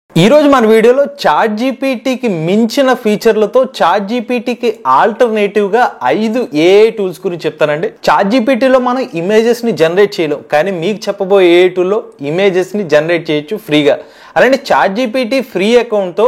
ఈ రోజు మన వీడియోలో చాట్ జీపీటీకి మించిన ఫీచర్లతో చాట్ జీపీటీకి ఆల్టర్నేటివ్ గా 5 ఏఐ టూల్స్ గురించి చెప్తానండి. చాట్ జీపీటీలో మనం ఇమేజెస్ ని జనరేట్ చేయలేం, కానీ మీకు చెప్పబోయే ఏఐ టూల్లో ఇమేజెస్ ని జనరేట్ చేయొచ్చు ఫ్రీగా. అలాంటి చాట్ జీపీటీ ఫ్రీ అకౌంట్ తో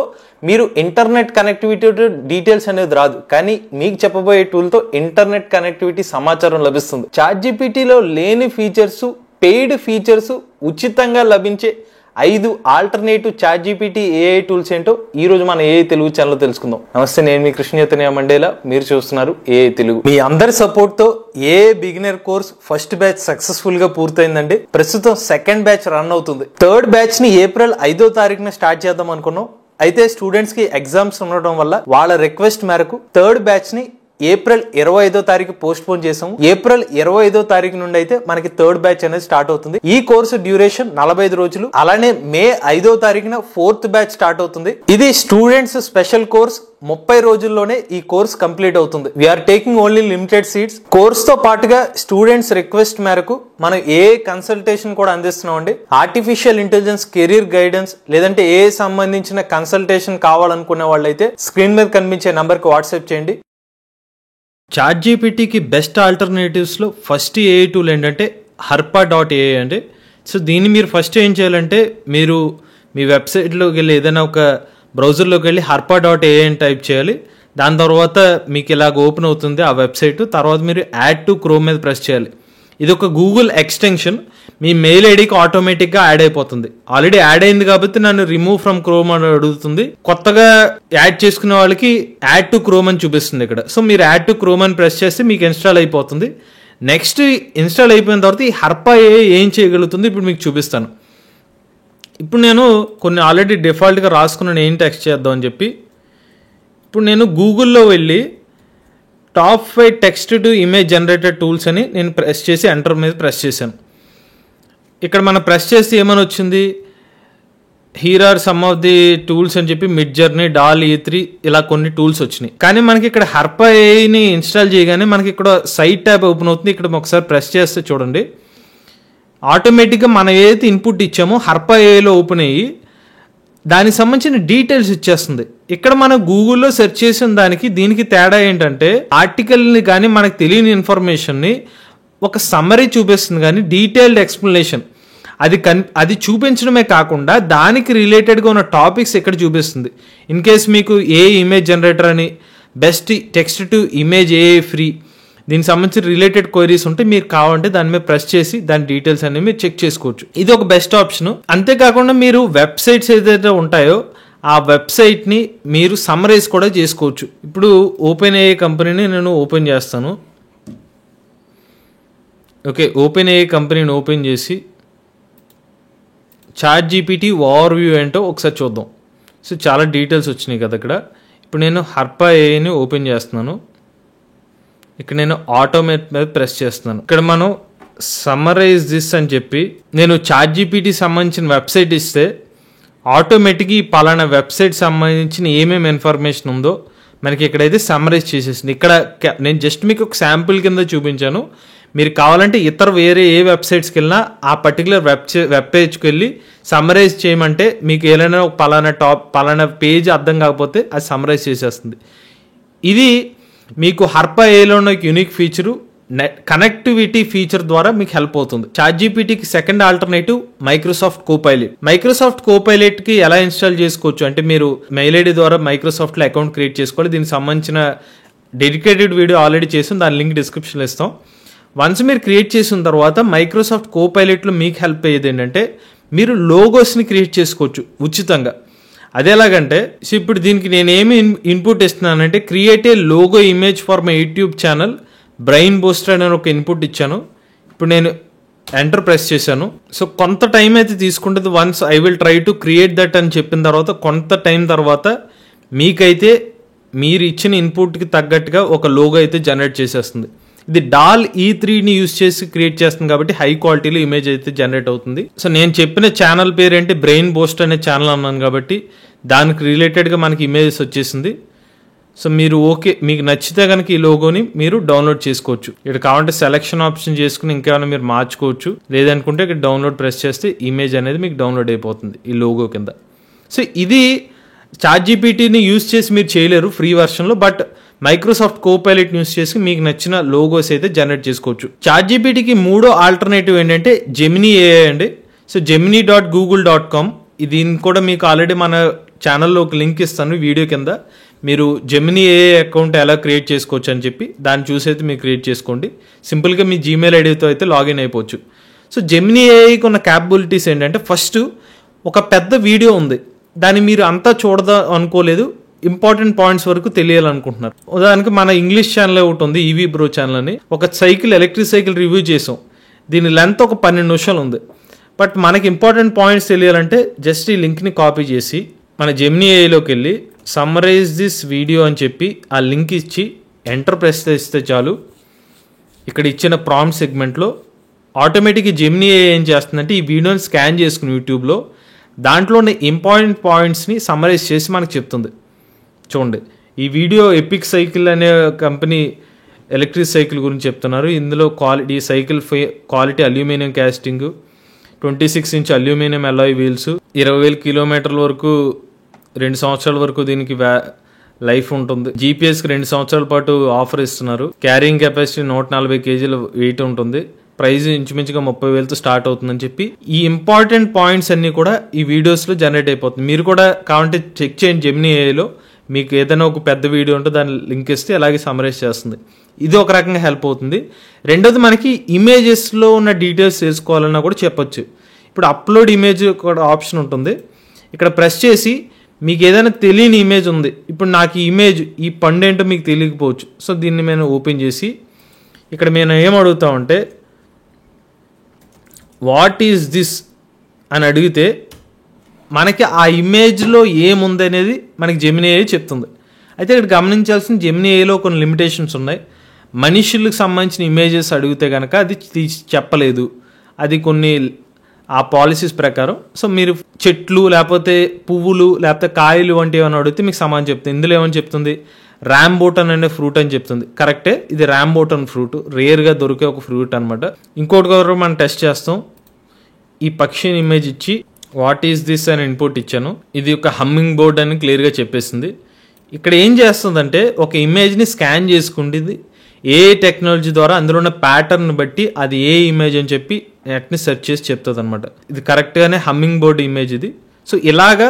మీరు ఇంటర్నెట్ కనెక్టివిటీ డీటెయిల్స్ అనేది రాదు, కానీ మీకు చెప్పబోయే టూల్తో ఇంటర్నెట్ కనెక్టివిటీ సమాచారం లభిస్తుంది. చాట్ జీపీటీలో లేని ఫీచర్స్, పెయిడ్ ఫీచర్స్, ఉచితంగా లభించే 5 alternative chat GPT AI tools ఏంటో ఈ రోజు మన ఏఐ తెలుగు ఛానల్లో తెలుసుకుందాం. నమస్తే, నేను మీ కృష్ణ చైతన్య మండేలా, మీరు చూస్తున్నారు ఏఐ తెలుగు. మీ అందరి సపోర్ట్ తో AI beginner course first batch successful గా పూర్తయిందండి. ప్రస్తుతం సెకండ్ బ్యాచ్ రన్ అవుతుంది. థర్డ్ బ్యాచ్ ని ఏప్రిల్ 5వ తారీఖున స్టార్ట్ చేద్దాం అనుకున్నాం. అయితే స్టూడెంట్స్ కి ఎగ్జామ్స్ ఉండడం వల్ల వాళ్ళ రిక్వెస్ట్ మేరకు థర్డ్ బ్యాచ్ ని ఏప్రిల్ 25వ తారీఖు పోస్ట్ పోన్ చేసాము. ఏప్రిల్ 25వ తారీఖు నుండి అయితే మనకి థర్డ్ బ్యాచ్ అనేది స్టార్ట్ అవుతుంది. ఈ కోర్సు డ్యూరేషన్ 45 రోజులు. అలానే మే 5వ తారీఖున ఫోర్త్ బ్యాచ్ స్టార్ట్ అవుతుంది. ఇది స్టూడెంట్స్ స్పెషల్ కోర్స్. 30 రోజుల్లోనే ఈ కోర్స్ కంప్లీట్ అవుతుంది. We're taking only limited seats. Course తో పాటుగా స్టూడెంట్స్ రిక్వెస్ట్ మేరకు మనం ఏఐ కన్సల్టేషన్ కూడా అందిస్తున్నాం అండి. ఆర్టిఫిషియల్ ఇంటెలిజెన్స్ కెరీర్ గైడెన్స్ లేదంటే ఏఐ సంబంధించిన కన్సల్టేషన్ కావాలనుకునే వాళ్ళైతే స్క్రీన్ మీద కనిపించే నంబర్కి వాట్సాప్ చేయండి. చాట్ జీపీటీకి బెస్ట్ ఆల్టర్నేటివ్స్లో ఫస్ట్ ఏఐ టూల్ ఏంటంటే harpa.ai అండి. సో దీన్ని మీరు ఫస్ట్ ఏం చేయాలంటే, మీరు మీ వెబ్సైట్లోకి వెళ్ళి ఏదైనా ఒక బ్రౌజర్లోకి వెళ్ళి harpa.ai అని టైప్ చేయాలి. దాని తర్వాత మీకు ఇలాగ ఓపెన్ అవుతుంది ఆ వెబ్సైట్. తర్వాత మీరు యాడ్ టు క్రోమ్ మీద ప్రెస్ చేయాలి. ఇది ఒక గూగుల్ ఎక్స్టెన్షన్. మీ మెయిల్ ఐడికి ఆటోమేటిక్గా యాడ్ అయిపోతుంది. ఆల్రెడీ యాడ్ అయింది కాబట్టి నన్ను రిమూవ్ ఫ్రమ్ క్రోమ్ అని అడుగుతుంది. కొత్తగా యాడ్ చేసుకునే వాళ్ళకి యాడ్ టు క్రోమ్ అని చూపిస్తుంది ఇక్కడ. సో మీరు యాడ్ టు క్రోమ్ అని ప్రెస్ చేస్తే మీకు ఇన్స్టాల్ అయిపోతుంది. నెక్స్ట్ ఇన్స్టాల్ అయిపోయిన తర్వాత ఈ harpa.ai ఏం చేయగలుగుతుంది ఇప్పుడు మీకు చూపిస్తాను. ఇప్పుడు నేను కొన్ని ఆల్రెడీ డిఫాల్ట్గా రాసుకున్నాను ఏం టెక్స్ట్ చేద్దాం అని చెప్పి. ఇప్పుడు నేను గూగుల్లో వెళ్ళి top 5 text to image generated tools అని నేను ప్రెస్ చేసి ఎంటర్ మీద ప్రెస్ చేశాను. ఇక్కడ మనం ప్రెస్ చేస్తే ఏమని వచ్చింది, here are some of the tools అని చెప్పి మిడ్ జర్నీ, డాల్ E3 ఇలా కొన్ని టూల్స్ వచ్చినాయి. కానీ మనకి ఇక్కడ harpa.ai ఇన్స్టాల్ చేయగానే మనకి ఇక్కడ సైట్ ట్యాబ్ ఓపెన్ అవుతుంది. ఇక్కడ ఒకసారి ప్రెస్ చేస్తే చూడండి, ఆటోమేటిక్గా మనం ఏదైతే ఇన్పుట్ ఇచ్చామో harpa.aiలో ఓపెన్ అయ్యి దానికి సంబంధించిన డీటెయిల్స్ ఇచ్చేస్తుంది. ఇక్కడ మనం గూగుల్లో సెర్చ్ చేసిన దానికి దీనికి తేడా ఏంటంటే, ఆర్టికల్ని కానీ మనకు తెలియని ఇన్ఫర్మేషన్ని ఒక సమ్మరీ చూపిస్తుంది, కానీ డీటెయిల్డ్ ఎక్స్ప్లెనేషన్ అది చూపించడమే కాకుండా దానికి రిలేటెడ్గా ఉన్న టాపిక్స్ ఇక్కడ చూపిస్తుంది. ఇన్ కేస్ మీకు ఏ ఇమేజ్ జనరేటర్ అని, best text to image AI free, దీనికి సంబంధించిన రిలేటెడ్ క్వైరీస్ ఉంటే మీరు కావాలంటే దాని మీద ప్రెస్ చేసి దాని డీటెయిల్స్ అనేవి మీరు చెక్ చేసుకోవచ్చు. ఇది ఒక బెస్ట్ ఆప్షన్. అంతేకాకుండా మీరు వెబ్సైట్స్ ఏదైతే ఉంటాయో ఆ వెబ్సైట్ని మీరు సమ్మరైజ్ కూడా చేసుకోవచ్చు. ఇప్పుడు OpenAI కంపెనీని నేను ఓపెన్ చేస్తాను. ఓకే, OpenAI కంపెనీని ఓపెన్ చేసి చాట్ జీపీటీ ఓవర్వ్యూ ఏంటో ఒకసారి చూద్దాం. సో చాలా డీటెయిల్స్ వచ్చినాయి కదా ఇక్కడ. ఇప్పుడు నేను harpa.ai ఓపెన్ చేస్తున్నాను. ఇక్కడ నేను ఆటోమేట్ మీద ప్రెస్ చేస్తున్నాను. ఇక్కడ మనం సమ్మరైజ్ దిస్ అని చెప్పి నేను చాట్ జీపీటీ సంబంధించిన వెబ్సైట్ ఇస్తే ఆటోమేటిక్గా ఈ పలానా వెబ్సైట్ సంబంధించిన ఏమేమి ఇన్ఫర్మేషన్ ఉందో మనకి ఇక్కడైతే సమ్మరైజ్ చేసేసింది. ఇక్కడ నేను జస్ట్ మీకు ఒక శాంపుల్ కింద చూపించాను. మీరు కావాలంటే వేరే ఏ వెబ్సైట్స్కి వెళ్ళినా ఆ పర్టికులర్ వెబ్ పేజ్కి వెళ్ళి సమ్మరైజ్ చేయమంటే మీకు ఏదైనా పలానా పేజ్ అర్థం కాకపోతే అది సమ్మరైజ్ చేసేస్తుంది. ఇది మీకు harpa.aiలో ఉన్న యూనిక్ ఫీచరు, కనెక్టివిటీ ఫీచర్ ద్వారా మీకు హెల్ప్ అవుతుంది. చాట్ జీపీటీకి second alternative Microsoft Copilot. Microsoft కోపైలట్కి ఎలా ఇన్స్టాల్ చేసుకోవచ్చు అంటే, మీరు మెయిల్ ఐడి ద్వారా మైక్రోసాఫ్ట్లో అకౌంట్ క్రియేట్ చేసుకోవాలి. దీనికి సంబంధించిన డెడికేటెడ్ వీడియో ఆల్రెడీ చేసాం, దాని లింక్ డిస్క్రిప్షన్లో ఇస్తాం. వన్స్ మీరు క్రియేట్ చేసిన తర్వాత మైక్రోసాఫ్ట్ కోపైలట్లో మీకు హెల్ప్ అయ్యేది ఏంటంటే, మీరు లోగోస్ని క్రియేట్ చేసుకోవచ్చు ఉచితంగా. అది ఎలాగంటే, సో ఇప్పుడు దీనికి నేను ఏమి ఇన్పుట్ ఇస్తున్నానంటే, create a logo image for my YouTube channel brain booster అని ఒక ఇన్పుట్ ఇచ్చాను. ఇప్పుడు నేను ఎంటర్ ప్రెస్ చేశాను. సో కొంత టైం అయితే తీసుకుంటుంది. Once I will try to create that అని చెప్పిన తర్వాత కొంత టైం తర్వాత మీకైతే మీరు ఇచ్చిన ఇన్పుట్కి తగ్గట్టుగా ఒక లోగో అయితే జనరేట్ చేసేస్తుంది. ఇది డాల్ E3ని యూజ్ చేసి క్రియేట్ చేస్తుంది కాబట్టి హై క్వాలిటీలో ఇమేజ్ అయితే జనరేట్ అవుతుంది. సో నేను చెప్పిన ఛానల్ పేరు ఏంటి, బ్రెయిన్ బూస్ట్ అనే ఛానల్ అన్నాను కాబట్టి దానికి రిలేటెడ్గా మనకి ఇమేజెస్ వచ్చేసింది. సో మీరు మీకు నచ్చితే కనుక ఈ లోగోని మీరు డౌన్లోడ్ చేసుకోవచ్చు. ఇక్కడ కావాలంటే సెలెక్షన్ ఆప్షన్ చేసుకుని ఇంకేమైనా మీరు మార్చుకోవచ్చు. లేదనుకుంటే ఇక్కడ డౌన్లోడ్ ప్రెస్ చేస్తే ఇమేజ్ అనేది మీకు డౌన్లోడ్ అయిపోతుంది ఈ లోగో కింద. సో ఇది చాట్ జీపీటీని యూజ్ చేసి మీరు చేయలేరు ఫ్రీ వర్షన్లో, బట్ మైక్రోసాఫ్ట్ కోపైలట్ యూజ్ చేసి మీకు నచ్చిన లోగోస్ అయితే జనరేట్ చేసుకోవచ్చు. చాట్ జీపీటీకి మూడో ఆల్టర్నేటివ్ ఏంటంటే జెమినీ ఏఐ అండి. సో gemini.google.com, దీన్ని కూడా మీకు ఆల్రెడీ మన ఛానల్లో ఒక లింక్ ఇస్తాను వీడియో కింద. మీరు జెమినీ ఏఐ అకౌంట్ ఎలా క్రియేట్ చేసుకోవచ్చు అని చెప్పి దాన్ని చూసి అయితే మీరు క్రియేట్ చేసుకోండి. సింపుల్గా మీ జీమెయిల్ ఐడితో అయితే లాగిన్ అయిపోవచ్చు. సో జెమినీ ఏఐకి ఉన్న క్యాపబిలిటీస్ ఏంటంటే, ఫస్ట్ ఒక పెద్ద వీడియో ఉంది, దాన్ని మీరు అంతా చూడదా అనుకోలేదు, ఇంపార్టెంట్ పాయింట్స్ వరకు తెలియాలనుకుంటున్నారు. ఉదాహరణకి మన ఇంగ్లీష్ ఛానల్ ఒకటి ఉంది, ఈవీ బ్రో ఛానల్ అని. ఒక ఎలక్ట్రిక్ సైకిల్ రివ్యూ చేసాం, దీని లెంత్ ఒక 12 నిమిషాలు ఉంది. బట్ మనకి ఇంపార్టెంట్ పాయింట్స్ తెలియాలంటే జస్ట్ ఈ లింక్ని కాపీ చేసి మన జెమినీ ఏఐలోకి వెళ్ళి సమ్మరైజ్ దిస్ వీడియో అని చెప్పి ఆ లింక్ ఇచ్చి ఎంటర్ ప్రెస్ చేస్తే చాలు. ఇక్కడ ఇచ్చిన ప్రాంప్ట్ సెగ్మెంట్లో ఆటోమేటిక్గా జెమినీ ఏఐ ఏం చేస్తుందంటే ఈ వీడియోని స్కాన్ చేసుకుని యూట్యూబ్లో దాంట్లో ఉన్న ఇంపార్టెంట్ పాయింట్స్ని సమ్మరైజ్ చేసి మనకు చెప్తుంది. చూడండి, ఈ వీడియో ఎపిక్ సైకిల్ అనే కంపెనీ ఎలక్ట్రిక్ సైకిల్ గురించి చెప్తున్నారు. ఇందులో quality cycle quality aluminium casting, 26 inch aluminium alloy wheels, 20,000 కిలోమీటర్ల వరకు 2 సంవత్సరాల వరకు దీనికి లైఫ్ ఉంటుంది. జీపీఎస్కి 2 సంవత్సరాల పాటు ఆఫర్ ఇస్తున్నారు. క్యారింగ్ కెపాసిటీ 140 కేజీల వెయిట్ ఉంటుంది. ప్రైస్ ఇంచుమించుగా 30,000తో స్టార్ట్ అవుతుందని చెప్పి ఈ ఇంపార్టెంట్ పాయింట్స్ అన్ని కూడా ఈ వీడియోస్లో జనరేట్ అయిపోతుంది. మీరు కూడా కావాలంటే చెక్ చేయండి జెమినీ ఏఐలో, మీకు ఏదైనా ఒక పెద్ద వీడియో ఉంటే దాన్ని లింక్ ఇస్తే అలాగే సమరైజ్ చేస్తుంది. ఇది ఒక రకంగా హెల్ప్ అవుతుంది. రెండోది, మనకి ఇమేజెస్లో ఉన్న డీటెయిల్స్ తెలుసుకోవాలన్నా కూడా చెప్పొచ్చు. ఇప్పుడు అప్లోడ్ ఇమేజ్ కూడా ఆప్షన్ ఉంటుంది. ఇక్కడ ప్రెస్ చేసి మీకు ఏదైనా తెలియని ఇమేజ్ ఉంది, ఇప్పుడు నాకు ఈ ఇమేజ్ ఈ పండు ఏంటో మీకు తెలియకపోవచ్చు. సో దీన్ని మేము ఓపెన్ చేసి ఇక్కడ మేము ఏం అడుగుతామంటే వాట్ ఈజ్ దిస్ అని అడిగితే మనకి ఆ ఇమేజ్లో ఏముంది అనేది మనకి జెమినీ ఏఐ చెప్తుంది. అయితే ఇక్కడ గమనించాల్సిన జెమినీ ఏఐలో కొన్ని లిమిటేషన్స్ ఉన్నాయి. మనుషులకు సంబంధించిన ఇమేజెస్ అడిగితే కనుక అది చెప్పలేదు, అది కొన్ని ఆ పాలసీస్ ప్రకారం. సో మీరు చెట్లు లేకపోతే పువ్వులు లేకపోతే కాయలు వంటి ఏమైనా అడిగితే మీకు సమాధానం చెప్తుంది. ఇందులో ఏమని చెప్తుంది, ర్యాంబోటన్ అనే ఫ్రూట్ అని చెప్తుంది. కరెక్టే, ఇది ర్యాంబోటన్ ఫ్రూట్, రేర్గా దొరికే ఒక ఫ్రూట్ అనమాట. ఇంకోటి కూడా మనం టెస్ట్ చేస్తాం. ఈ పక్షిని ఇమేజ్ ఇచ్చి వాట్ ఈస్ దిస్ అని ఇన్పుట్ ఇచ్చాను, ఇది ఒక హమ్మింగ్ బర్డ్ అని క్లియర్గా చెప్పేసింది. ఇక్కడ ఏం చేస్తుందంటే ఒక ఇమేజ్ని స్కాన్ చేసుకుంటుంది ఏ టెక్నాలజీ ద్వారా, అందులో ఉన్న ప్యాటర్న్ బట్టి అది ఏ ఇమేజ్ అని చెప్పి నెట్ని సెర్చ్ చేసి చెప్తుంది అనమాట. ఇది కరెక్ట్గానే హమ్మింగ్ బర్డ్ ఇమేజ్ ఇది. సో ఇలాగా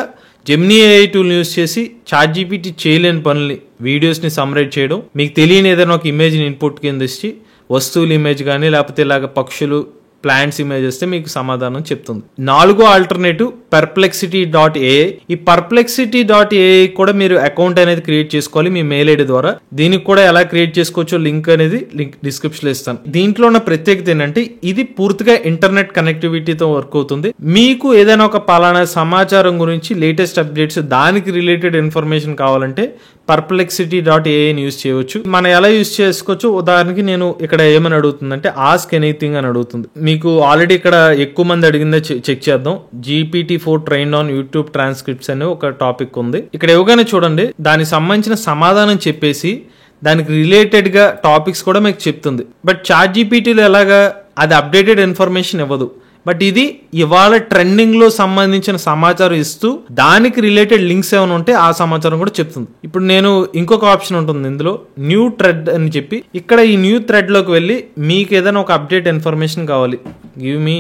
జెమినీ ఏఐ టూల్ యూస్ చేసి చాట్ జీపీటీ చేయలేని పనుల్ని, వీడియోస్ని సమ్మరైజ్ చేయడం, మీకు తెలియని ఏదైనా ఒక ఇమేజ్ని ఇన్పుట్ కింద ఇచ్చి వస్తువుల ఇమేజ్ కానీ లేకపోతే ఇలాగ పక్షులు ప్లాంట్స్ ఇమేజ్ వస్తే మీకు సమాధానం చెప్తుంది. 4వ ఆల్టర్నేటివ్ perplexity.ai. ఈ perplexity.ai కూడా మీరు అకౌంట్ అనేది క్రియేట్ చేసుకోవాలి మీ మెయిల్ ఐడి ద్వారా. దీనికి కూడా ఎలా క్రియేట్ చేసుకోవచ్చో లింక్ అనేది డిస్క్రిప్షన్ లో ఇస్తాను. దీంట్లో ఉన్న ప్రత్యేకత ఏంటంటే ఇది పూర్తిగా ఇంటర్నెట్ కనెక్టివిటీతో వర్క్ అవుతుంది. మీకు ఏదైనా ఒక పలానా సమాచారం గురించి లేటెస్ట్ అప్డేట్స్, దానికి రిలేటెడ్ ఇన్ఫర్మేషన్ కావాలంటే perplexity.ai యూజ్ చేయవచ్చు. మనం ఎలా యూజ్ చేసుకోవచ్చు, ఉదాహరణకి నేను ఇక్కడ ఏమని అడుగుతుందంటే ఆస్క్ ఎనీథింగ్ అని అడుగుతుంది. మీకు ఆల్రెడీ ఇక్కడ ఎక్కువ మంది అడిగిందే చెక్ చేద్దాం. GPT-4 trained on YouTube transcripts అనే ఒక టాపిక్ ఉంది. ఇక్కడ ఇవ్వగానే చూడండి, దానికి సంబంధించిన సమాధానం చెప్పేసి దానికి రిలేటెడ్ గా టాపిక్స్ కూడా మీకు చెప్తుంది. బట్ చాట్ జీపీటీలో ఎలాగా అది అప్డేటెడ్ ఇన్ఫర్మేషన్ ఇవ్వదు. బట్ ఇది ఇవాళ ట్రెండింగ్ లో సంబంధించిన సమాచారం ఇస్తూ దానికి రిలేటెడ్ లింక్స్ ఏమైనా ఉంటే ఆ సమాచారం కూడా చెప్తుంది. ఇప్పుడు నేను ఇంకొక ఆప్షన్ ఉంటుంది ఇందులో, న్యూ థ్రెడ్ అని చెప్పి, ఇక్కడ ఈ న్యూ థ్రెడ్ లోకి వెళ్ళి మీకు ఏదైనా ఒక అప్డేట్ ఇన్ఫర్మేషన్ కావాలి, give me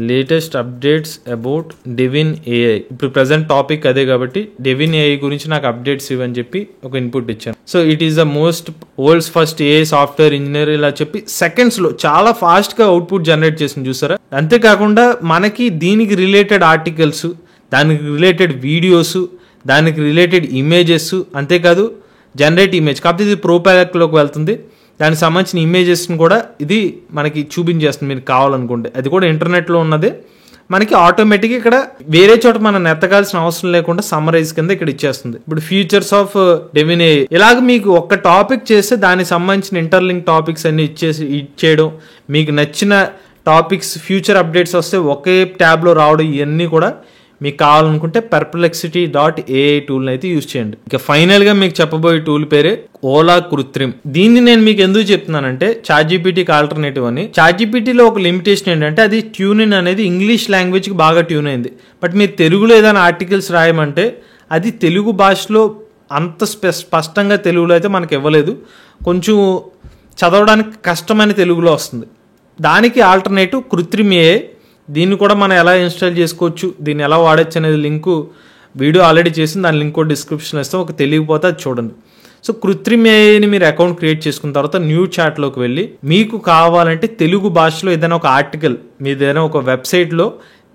latest updates about Devin AI. ఇప్పుడు ప్రెసెంట్ టాపిక్ అదే కాబట్టి డెవిన్ ఏఐ గురించి నాకు అప్డేట్స్ ఇవ్వని చెప్పి ఒక ఇన్పుట్ ఇచ్చాను. So it is the most world's first AI software engineer ఇలా చెప్పి సెకండ్స్ లో చాలా ఫాస్ట్ గా అవుట్పుట్ జనరేట్ చేసింది చూసారా. అంతేకాకుండా మనకి దీనికి రిలేటెడ్ ఆర్టికల్స్, దానికి రిలేటెడ్ వీడియోస్, దానికి రిలేటెడ్ ఇమేజెస్, అంతేకాదు జనరేట్ ఇమేజ్ కాకపోతే ఇది ప్రో ప్యాక్లోకి వెళ్తుంది. దానికి సంబంధించిన ఇమేజెస్ని కూడా ఇది మనకి చూపించేస్తుంది మీరు కావాలనుకుంటే. అది కూడా ఇంటర్నెట్లో ఉన్నదే, మనకి ఆటోమేటిక్గా ఇక్కడ వేరే చోట మనం ఎత్తగాల్సిన అవసరం లేకుండా సమ్మరైజ్ కింద ఇక్కడ ఇచ్చేస్తుంది. ఇప్పుడు ఫ్యూచర్స్ ఆఫ్ డెవిన్ ఏఐ ఇలాగ మీకు ఒక టాపిక్ చేస్తే దానికి సంబంధించిన ఇంటర్లింక్ టాపిక్స్ అన్ని ఇచ్చేయడం, మీకు నచ్చిన టాపిక్స్ ఫ్యూచర్ అప్డేట్స్ వస్తే ఒకే ట్యాబ్లో రావడం, ఇవన్నీ కూడా మీకు కావాలనుకుంటే perplexity.ai టూల్ని అయితే యూజ్ చేయండి. ఇక ఫైనల్గా మీకు చెప్పబోయే టూల్ పేరే ఓలా కృత్రిమ్. దీన్ని నేను మీకు ఎందుకు చెప్తున్నానంటే ChatGPTకి ఆల్టర్నేటివ్ అని. ChatGPTలో ఒక లిమిటేషన్ ఏంటంటే అది ట్యూన్ అనేది ఇంగ్లీష్ లాంగ్వేజ్కి బాగా ట్యూన్ అయింది. బట్ మీరు తెలుగులో ఏదైనా ఆర్టికల్స్ రాయమంటే అది తెలుగు భాషలో అంత స్పష్టంగా తెలుగులో అయితే మనకి ఇవ్వలేదు. కొంచెం చదవడానికి కష్టమైన తెలుగులో వస్తుంది. దానికి ఆల్టర్నేటివ్ కృత్రిమ్ AI. దీన్ని కూడా మనం ఎలా ఇన్స్టాల్ చేసుకోవచ్చు, దీన్ని ఎలా వాడచ్చు అనేది లింకు వీడియో ఆల్రెడీ చేసింది, దాని లింక్ కూడా డిస్క్రిప్షన్లో ఇస్తాం. ఒక తెలియకపోతే అది చూడండి. సో కృత్రిమ్ AIని మీరు అకౌంట్ క్రియేట్ చేసుకున్న తర్వాత న్యూ చాట్లోకి వెళ్ళి మీకు కావాలంటే తెలుగు భాషలో ఏదైనా ఒక ఆర్టికల్, మీది ఏదైనా ఒక వెబ్సైట్లో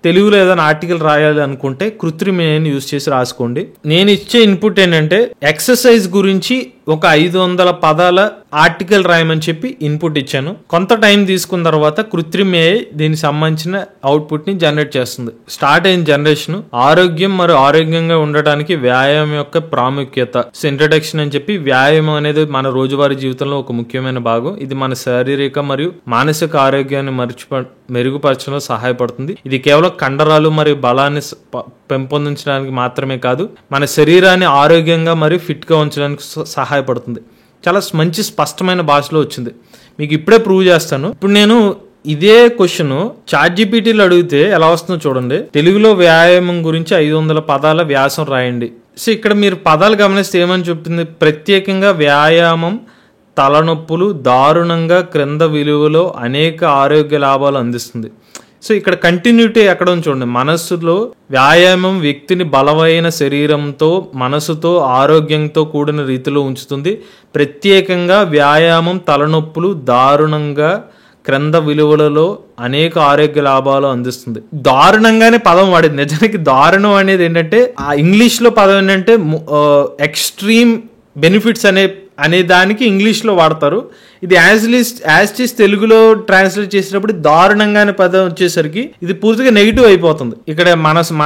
తెలుగులో ఏదైనా ఆర్టికల్ రాయాలి అనుకుంటే కృత్రిమ AIని యూజ్ చేసి రాసుకోండి. నేను ఇచ్చే ఇన్పుట్ ఏంటంటే ఎక్సర్సైజ్ గురించి ఒక 500 పదాల ఆర్టికల్ రాయమని చెప్పి ఇన్పుట్ ఇచ్చాను. కొంత టైం తీసుకున్న తర్వాత కృత్రిమ AI దీనికి సంబంధించిన అవుట్పుట్ ని జనరేట్ చేస్తుంది. స్టార్ట్ అయిన జనరేషన్ ఆరోగ్యం మరియు ఆరోగ్యంగా ఉండటానికి వ్యాయామం యొక్క ప్రాముఖ్యత. ఇంట్రడక్షన్ అని చెప్పి వ్యాయామం అనేది మన రోజువారీ జీవితంలో ఒక ముఖ్యమైన భాగం. ఇది మన శారీరక మరియు మానసిక ఆరోగ్యాన్ని మెరుగుపరచడంలో సహాయపడుతుంది. ఇది కేవలం కండరాలు మరియు బలాన్ని పెంపొందించడానికి మాత్రమే కాదు, మన శరీరాన్ని ఆరోగ్యంగా మరియు ఫిట్ గా ఉంచడానికి సహాయపడుతుంది. చాలా మంచి స్పష్టమైన భాషలో వచ్చింది. మీకు ఇప్పుడే ప్రూవ్ చేస్తాను. ఇప్పుడు నేను ఇదే క్వశ్చన్ ChatGPTలో అడిగితే ఎలా వస్తుందో చూడండి. తెలుగులో వ్యాయామం గురించి 500 పదాల వ్యాసం రాయండి. సో ఇక్కడ మీరు పదాలు గమనిస్తే ఏమని చెప్తుంది, ప్రత్యేకంగా వ్యాయామం తలనొప్పులు దారుణంగా క్రింద విలువలో అనేక ఆరోగ్య లాభాలు అందిస్తుంది. సో ఇక్కడ కంటిన్యూటీ ఎక్కడ ఉంది చూడండి. మనస్సులో వ్యాయామం వ్యక్తిని బలమైన శరీరంతో మనసుతో ఆరోగ్యంతో కూడిన రీతిలో ఉంచుతుంది. ప్రత్యేకంగా వ్యాయామం తలనొప్పులు దారుణంగా క్రింద విలువలలో అనేక ఆరోగ్య లాభాలు అందిస్తుంది. దారుణంగానే పదం వాడింది. నిజానికి దారుణం అనేది ఏంటంటే ఆ ఇంగ్లీష్ లో పదం ఏంటంటే ఎక్స్ట్రీమ్ బెనిఫిట్స్ అనే దానికి ఇంగ్లీష్లో వాడతారు. ఇది యాజ్ తెలుగులో ట్రాన్స్లేట్ చేసేటప్పుడు దారుణంగానే పదం వచ్చేసరికి ఇది పూర్తిగా నెగిటివ్ అయిపోతుంది. ఇక్కడ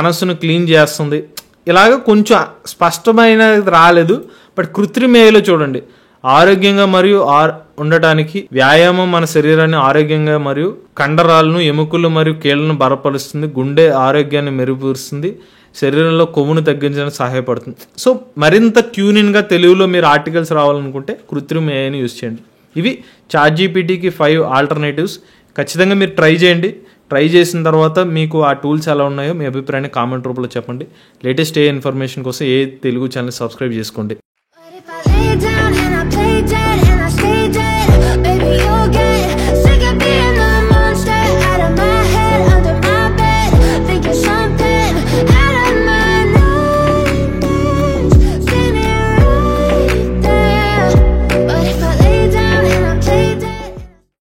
మనస్సును క్లీన్ చేస్తుంది. ఇలాగ కొంచెం స్పష్టమైన రాలేదు. బట్ కృత్రిమ AIలో చూడండి, ఆరోగ్యంగా మరియు ఉండటానికి వ్యాయామం మన శరీరాన్ని ఆరోగ్యంగా మరియు కండరాలను ఎముకలు మరియు కీళ్లను బలపరుస్తుంది, గుండె ఆరోగ్యాన్ని మెరుగుపరుస్తుంది, శరీరంలో కొవ్వును తగ్గించడానికి సహాయపడుతుంది. సో మరింత ట్యూనింగ్గా తెలుగులో మీరు ఆర్టికల్స్ రావాలనుకుంటే కృత్రిమ AIని యూజ్ చేయండి. ఇవి ChatGPTకి 5 ఆల్టర్నేటివ్స్. ఖచ్చితంగా మీరు ట్రై చేయండి. ట్రై చేసిన తర్వాత మీకు ఆ టూల్స్ ఎలా ఉన్నాయో మీ అభిప్రాయాన్ని కామెంట్ రూపంలో చెప్పండి. లేటెస్ట్ AI ఇన్ఫర్మేషన్ కోసం తెలుగు ఛానల్ సబ్స్క్రైబ్ చేసుకోండి.